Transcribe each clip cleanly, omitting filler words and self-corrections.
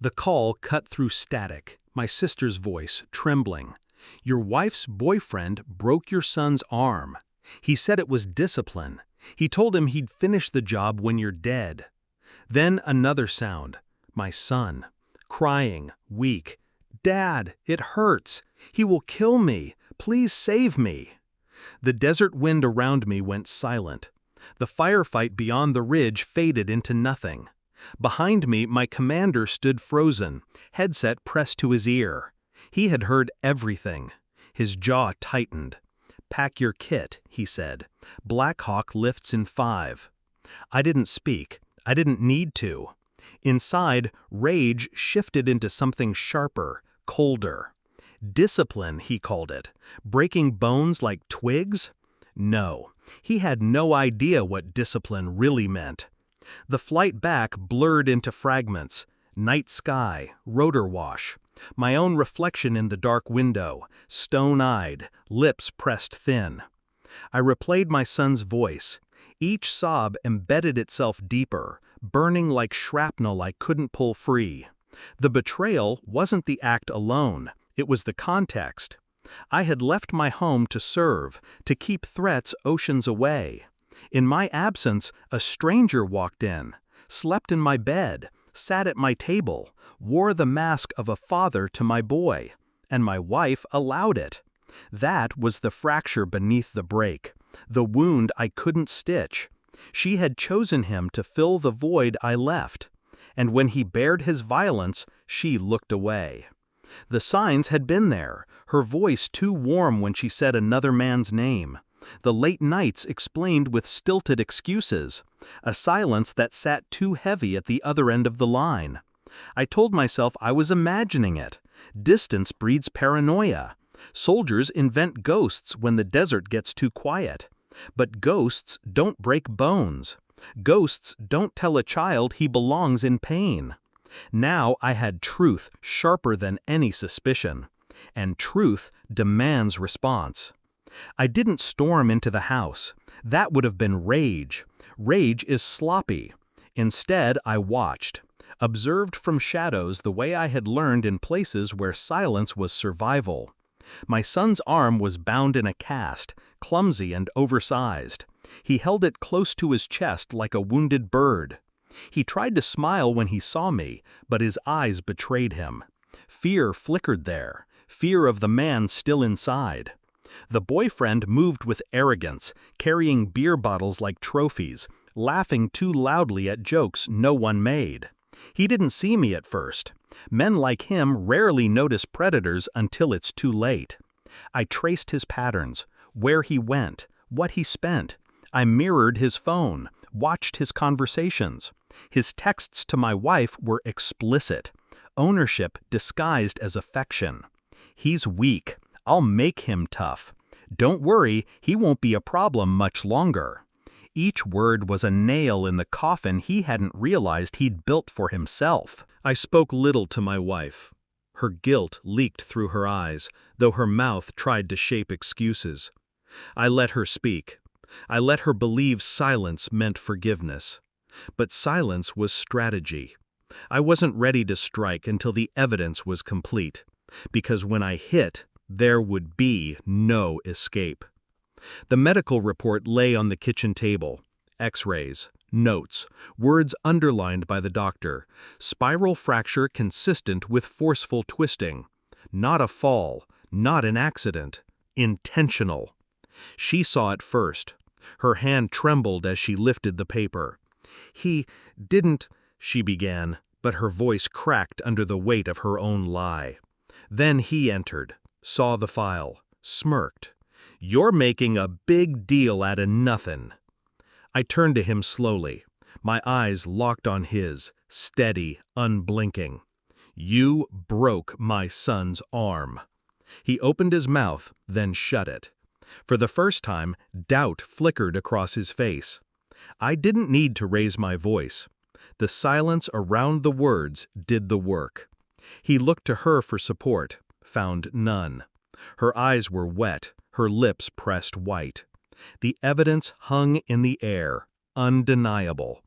The call cut through static, my sister's voice trembling. "Your wife's boyfriend broke your son's arm. He said it was discipline. He told him he'd finish the job when you're dead." Then another sound. My son, crying, weak. "Dad, it hurts. He will kill me. Please save me." The desert wind around me went silent. The firefight beyond the ridge faded into nothing. Behind me, my commander stood frozen, headset pressed to his ear. He had heard everything. His jaw tightened. "Pack your kit," he said. "Black Hawk lifts in 5. I didn't speak. I didn't need to. Inside, rage shifted into something sharper, colder. Discipline, he called it. Breaking bones like twigs? No, he had no idea what discipline really meant. The flight back blurred into fragments. Night sky, rotor wash. My own reflection in the dark window, stone-eyed, lips pressed thin. I replayed my son's voice. Each sob embedded itself deeper, burning like shrapnel I couldn't pull free. The betrayal wasn't the act alone, it was the context. I had left my home to serve, to keep threats oceans away. In my absence, a stranger walked in, slept in my bed, sat at my table, wore the mask of a father to my boy, and my wife allowed it. That was the fracture beneath the break, the wound I couldn't stitch. She had chosen him to fill the void I left, and when he bared his violence, she looked away. The signs had been there, her voice too warm when she said another man's name. The late nights explained with stilted excuses, a silence that sat too heavy at the other end of the line. I told myself I was imagining it. Distance breeds paranoia. Soldiers invent ghosts when the desert gets too quiet. But ghosts don't break bones. Ghosts don't tell a child he belongs in pain. Now I had truth sharper than any suspicion. And truth demands response. I didn't storm into the house. That would have been rage. Rage is sloppy. Instead, I watched, observed from shadows the way I had learned in places where silence was survival. My son's arm was bound in a cast, clumsy and oversized. He held it close to his chest like a wounded bird. He tried to smile when he saw me, but his eyes betrayed him. Fear flickered there, fear of the man still inside. The boyfriend moved with arrogance, carrying beer bottles like trophies, laughing too loudly at jokes no one made. He didn't see me at first. Men like him rarely notice predators until it's too late. I traced his patterns, where he went, what he spent. I mirrored his phone, watched his conversations. His texts to my wife were explicit. Ownership disguised as affection. "He's weak. I'll make him tough. Don't worry, he won't be a problem much longer." Each word was a nail in the coffin he hadn't realized he'd built for himself. I spoke little to my wife. Her guilt leaked through her eyes, though her mouth tried to shape excuses. I let her speak. I let her believe silence meant forgiveness. But silence was strategy. I wasn't ready to strike until the evidence was complete, because when I hit, there would be no escape. The medical report lay on the kitchen table. X-rays, notes, words underlined by the doctor. Spiral fracture consistent with forceful twisting. Not a fall, not an accident. Intentional. She saw it first. Her hand trembled as she lifted the paper. "He didn't," she began, but her voice cracked under the weight of her own lie. Then he entered, saw the file, smirked. "You're making a big deal out of nothing." I turned to him slowly, my eyes locked on his, steady, unblinking. "You broke my son's arm." He opened his mouth, then shut it. For the first time, doubt flickered across his face. I didn't need to raise my voice. The silence around the words did the work. He looked to her for support, found none. Her eyes were wet, her lips pressed white. The evidence hung in the air, undeniable.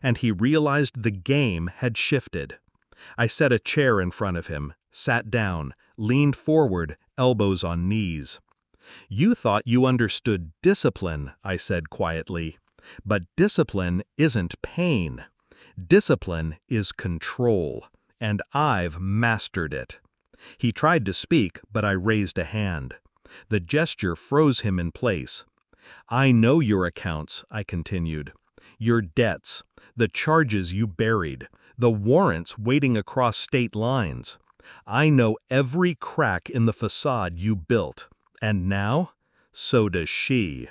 And he realized the game had shifted. I set a chair in front of him, sat down, leaned forward, elbows on knees. "You thought you understood discipline," I said quietly. "But discipline isn't pain. Discipline is control, and I've mastered it." He tried to speak, but I raised a hand. The gesture froze him in place. "I know your accounts," I continued. "Your debts, the charges you buried, the warrants waiting across state lines. I know every crack in the facade you built. And now, so does she."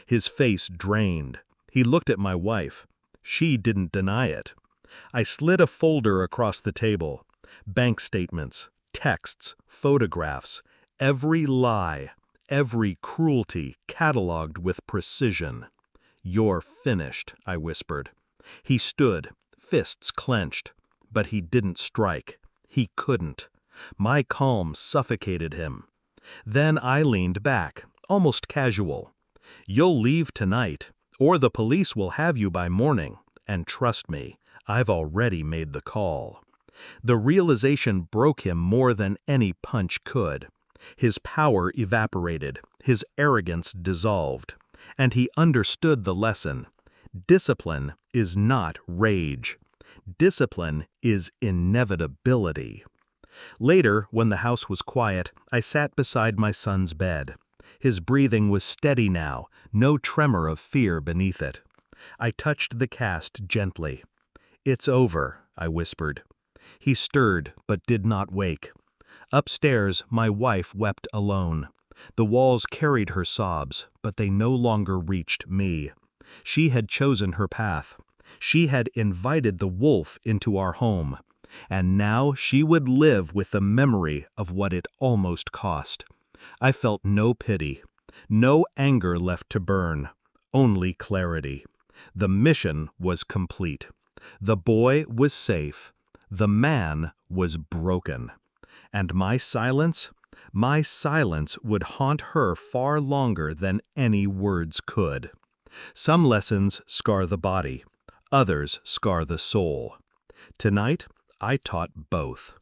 His face drained. He looked at my wife. She didn't deny it. I slid a folder across the table. Bank statements, texts, photographs, every lie, every cruelty cataloged with precision. "You're finished," I whispered. He stood, fists clenched. But he didn't strike. He couldn't. My calm suffocated him. Then I leaned back, almost casual. "You'll leave tonight, or the police will have you by morning. And trust me, I've already made the call." The realization broke him more than any punch could. His power evaporated, his arrogance dissolved, and he understood the lesson. Discipline is not rage. Discipline is inevitability. Later, when the house was quiet, I sat beside my son's bed. His breathing was steady now, no tremor of fear beneath it. I touched the cast gently. "It's over," I whispered. He stirred, but did not wake. Upstairs, my wife wept alone. The walls carried her sobs, but they no longer reached me. She had chosen her path. She had invited the wolf into our home. And now she would live with the memory of what it almost cost. I felt no pity, no anger left to burn, only clarity. The mission was complete. The boy was safe. The man was broken. And my silence would haunt her far longer than any words could. Some lessons scar the body, others scar the soul. Tonight, I taught both.